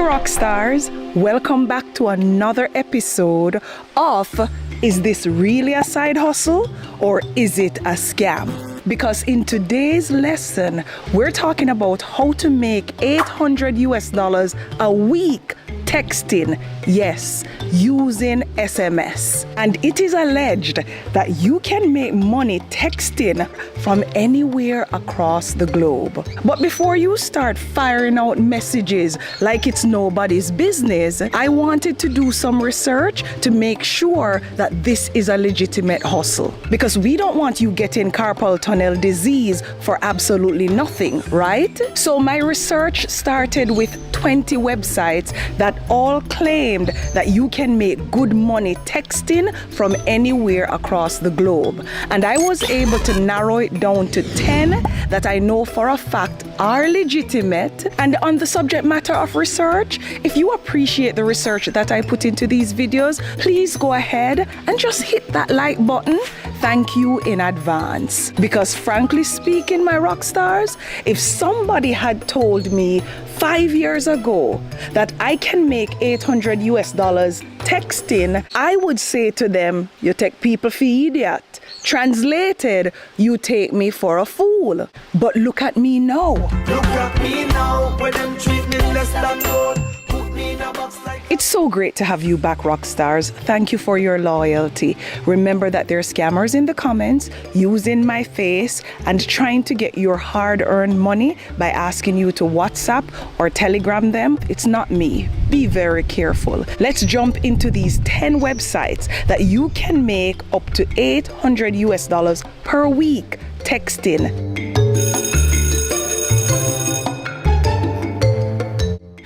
rock stars, welcome back to another episode of Is This Really a Side Hustle or Is It a Scam? Because in today's lesson, we're talking about how to make $800 a week texting, yes, using SMS. And it is alleged that you can make money texting from anywhere across the globe. But before you start firing out messages like it's nobody's business, I wanted to do some research to make sure that this is a legitimate hustle. Because we don't want you getting carpal tunnel disease for absolutely nothing, right? So my research started with 20 websites that all claimed that you can make good money texting from anywhere across the globe. And I was able to narrow it down to 10 that I know for a fact are legitimate. And on the subject matter of research, if you appreciate the research that I put into these videos, please go ahead and just hit that like button. Thank you in advance. Because frankly speaking, my rock stars, if somebody had told me 5 years ago that I can make $800 texting, I would say to them, you take people for idiot. Translated, you take me for a fool. But look at me now. Look at me now, when them treat me less than gold. Put me in a box like... It's so great to have you back, rock stars. Thank you for your loyalty. Remember that there are scammers in the comments using my face and trying to get your hard-earned money by asking you to WhatsApp or Telegram them. It's not me. Be very careful. Let's jump into these 10 websites that you can make up to $800 per week texting.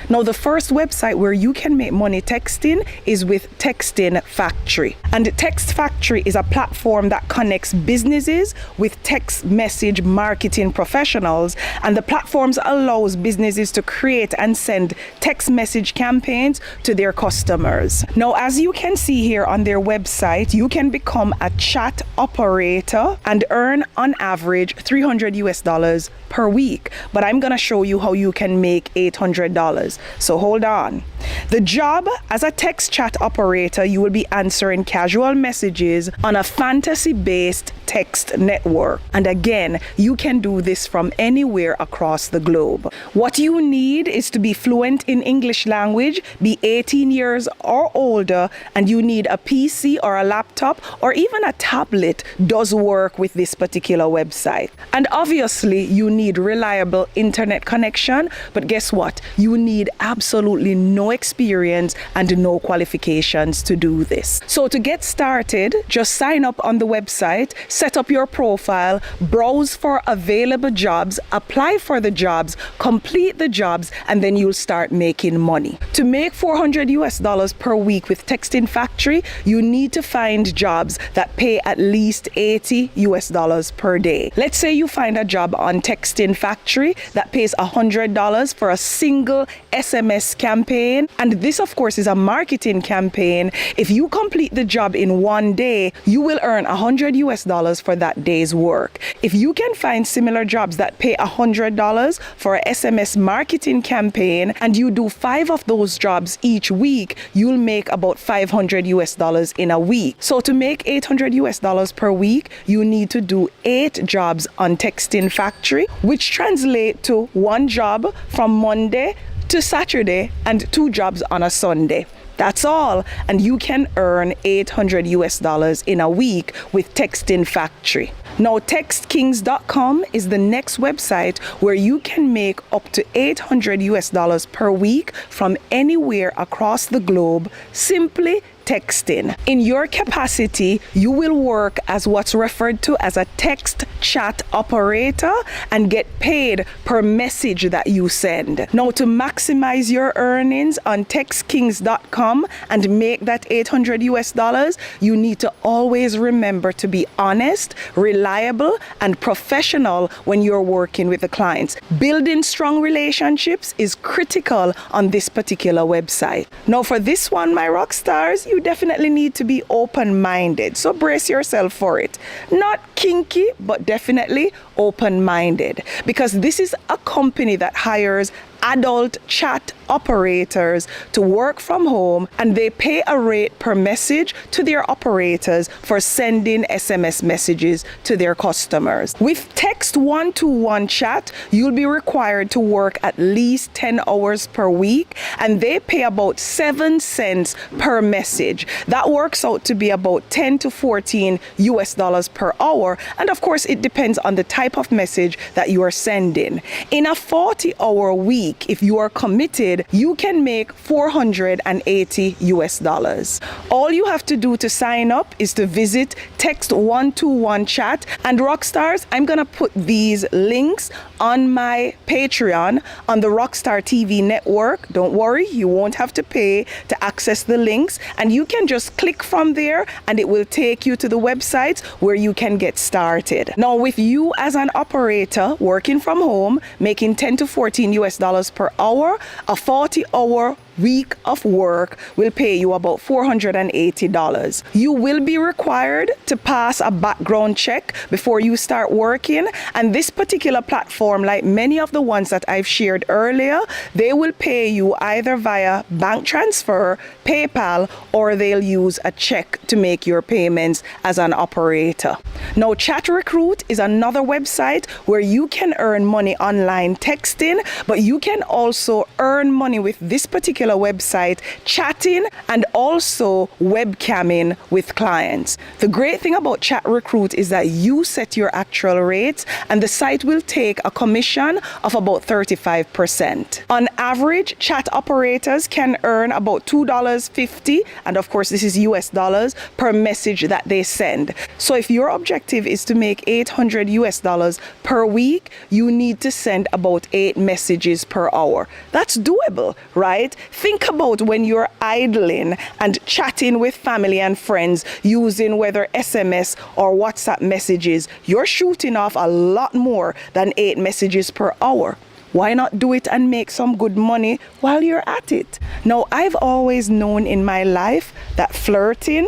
Now, the first website where you can make money texting is with Texting Factory. And Text Factory is a platform that connects businesses with text message marketing professionals. And the platforms allows businesses to create and send text message campaigns to their customers. Now, as you can see here on their website, you can become a chat operator and earn on average $300 per week. But I'm going to show you how you can make $800. So hold on. The job as a text chat operator, you will be answering casual messages on a fantasy-based text network. And again, you can do this from anywhere across the globe. What you need is to be fluent in English language, be 18 years or older, and you need a PC or a laptop or even a tablet does work with this particular website. And obviously, you need reliable internet connection, but guess what? You need absolutely no experience and no qualifications to do this. So to get started, just sign up on the website, set up your profile, browse for available jobs, apply for the jobs, complete the jobs, and then you'll start making money. To make $400 per week with Texting Factory, you need to find jobs that pay at least $80 per day. Let's say you find a job on Texting Factory that pays $100 for a single SMS campaign, and this of course is a marketing campaign. If you complete the job in one day, you will earn $100 for that day's work. If you can find similar jobs that pay $100 for a SMS marketing campaign and you do 5 of those jobs each week, you'll make about $500 in a week. So to make $800 per week, you need to do 8 jobs on Texting Factory, which translate to 1 job from Monday to Saturday and 2 jobs on a Sunday. That's all. And you can earn $800 in a week with Texting Factory. Now, TextKings.com is the next website where you can make up to $800 per week from anywhere across the globe simply texting. In your capacity, you will work as what's referred to as a text chat operator and get paid per message that you send. Now, to maximize your earnings on TextKings.com and make that $800, you need to always remember to be honest, reliable, and professional when you're working with the clients. Building strong relationships is critical on this particular website. Now, for this one, my rock stars, you definitely need to be open-minded. So brace yourself for it. Not kinky, but definitely open-minded, because this is a company that hires adult chat operators to work from home, and they pay a rate per message to their operators for sending SMS messages to their customers. With text one-to-one chat, you'll be required to work at least 10 hours per week, and they pay about 7 cents per message. That works out to be about 10 to 14 US dollars per hour, and of course it depends on the type of message that you are sending. In a 40-hour week, if you are committed, you can make 480 US dollars. All you have to do to sign up is to visit Text One-to-One Chat. And Rockstars, I'm gonna put these links on my Patreon on the Rockstar TV network. Don't worry, you won't have to pay to access the links, and you can just click from there and it will take you to the website where you can get started. Now, with you as an operator working from home, making 10 to 14 US dollars per hour, a 40-hour week of work will pay you about $480. You will be required to pass a background check before you start working, and this particular platform, like many of the ones that I've shared earlier, they will pay you either via bank transfer, PayPal, or they'll use a check to make your payments as an operator. Now, Chat Recruit is another website where you can earn money online texting, but you can also earn money with this particular website chatting and also webcamming with clients. The great thing about Chat Recruit is that you set your actual rates, and the site will take a commission of about 35%. On average, chat operators can earn about $2.50, and of course this is US dollars, per message that they send. So if your objective is to make 800 US dollars per week, you need to send about 8 messages per hour. That's doable, right? Think about when you're idling and chatting with family and friends using whether SMS or WhatsApp messages. You're shooting off a lot more than 8 messages per hour. Why not do it and make some good money while you're at it? Now, I've always known in my life that flirting,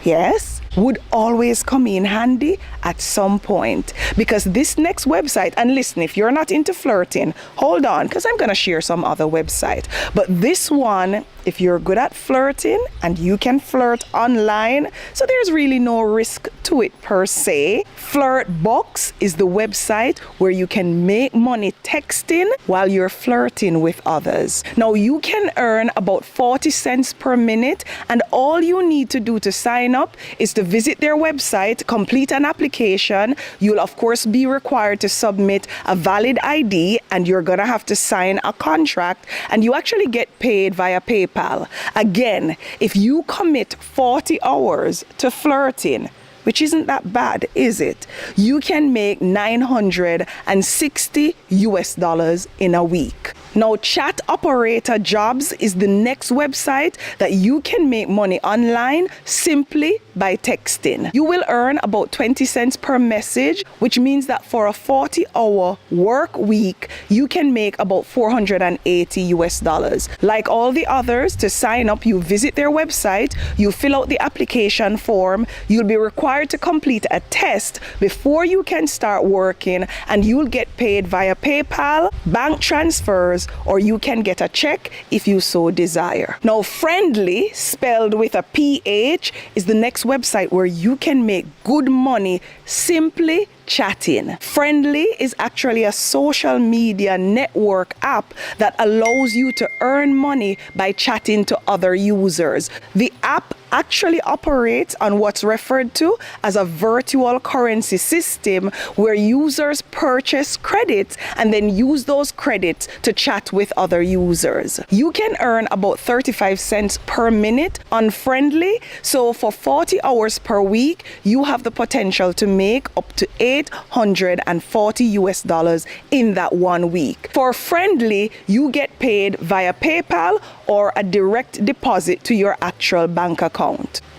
yes, would always come in handy at some point, because this next website, and listen, if you're not into flirting, hold on, because I'm going to share some other website, but this one, if you're good at flirting and you can flirt online, so there's really no risk to it per se. Flirtbox is the website where you can make money texting while you're flirting with others. Now, you can earn about 40 cents per minute, and all you need to do to sign up is to visit their website, complete an application. You'll of course be required to submit a valid ID, and you're gonna have to sign a contract, and you actually get paid via PayPal. Again, if you commit 40 hours to flirting, which isn't that bad, is it? You can make 960 US dollars in a week. Now, Chat Operator Jobs is the next website that you can make money online simply by texting. You will earn about 20 cents per message, which means that for a 40-hour work week, you can make about 480 US dollars. Like all the others, to sign up, you visit their website, you fill out the application form, you'll be required to complete a test before you can start working, and you'll get paid via PayPal, bank transfers, or you can get a check if you so desire. Now, Friendly, spelled with a PH, is the next website where you can make good money simply chatting. Friendly is actually a social media network app that allows you to earn money by chatting to other users. The app actually operates on what's referred to as a virtual currency system, where users purchase credits and then use those credits to chat with other users. You can earn about 35 cents per minute on Friendly, so for 40 hours per week, you have the potential to make up to 840 US dollars in that 1 week. For Friendly, you get paid via PayPal or a direct deposit to your actual bank account.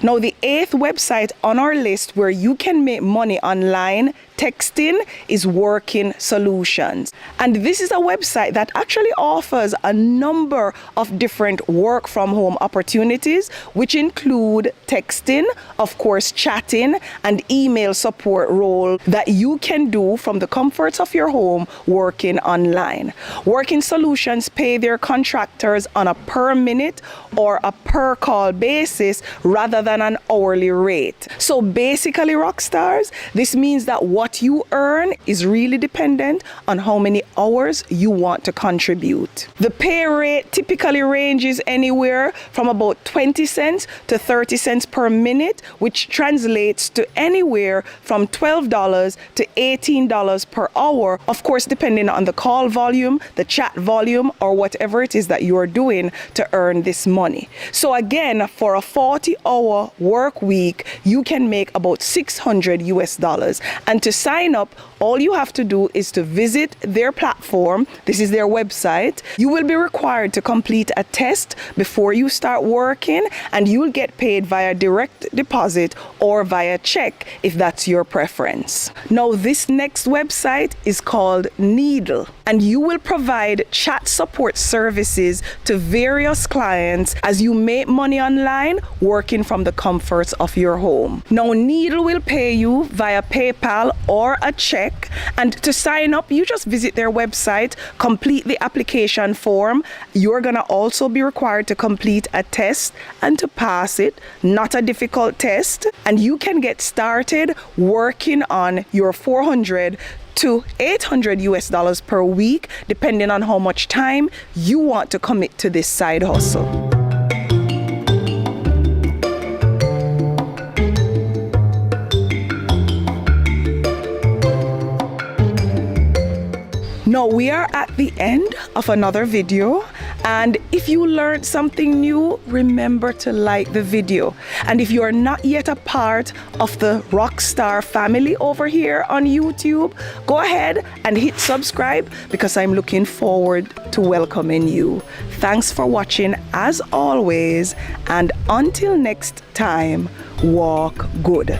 Now, the 8th website on our list where you can make money online texting is Working Solutions. And this is a website that actually offers a number of different work from home opportunities, which include texting, of course, chatting, and email support role that you can do from the comforts of your home working online. Working Solutions pay their contractors on a per minute or a per call basis rather than an hourly rate. So basically, rock stars, this means that what you earn is really dependent on how many hours you want to contribute. The pay rate typically ranges anywhere from about 20 cents to 30 cents per minute, which translates to anywhere from $12 to $18 per hour, of course, depending on the call volume, the chat volume, or whatever it is that you are doing to earn this money. So again, for a 40-hour work week, you can make about $600 US. And to sign up, all you have to do is to visit their platform. This is their website. You will be required to complete a test before you start working, and you'll get paid via direct deposit or via check if that's your preference. Now, this next website is called Needle, and you will provide chat support services to various clients as you make money online working from the comforts of your home. Now, Needle will pay you via PayPal or a check, and to sign up, you just visit their website, complete the application form. You're gonna also be required to complete a test and to pass it, not a difficult test, and you can get started working on your $400 to $800 US per week, depending on how much time you want to commit to this side hustle. Now we are at the end of another video, and if you learned something new, remember to like the video. And if you are not yet a part of the Rockstar family over here on YouTube, go ahead and hit subscribe, because I'm looking forward to welcoming you. Thanks for watching as always, and until next time, walk good.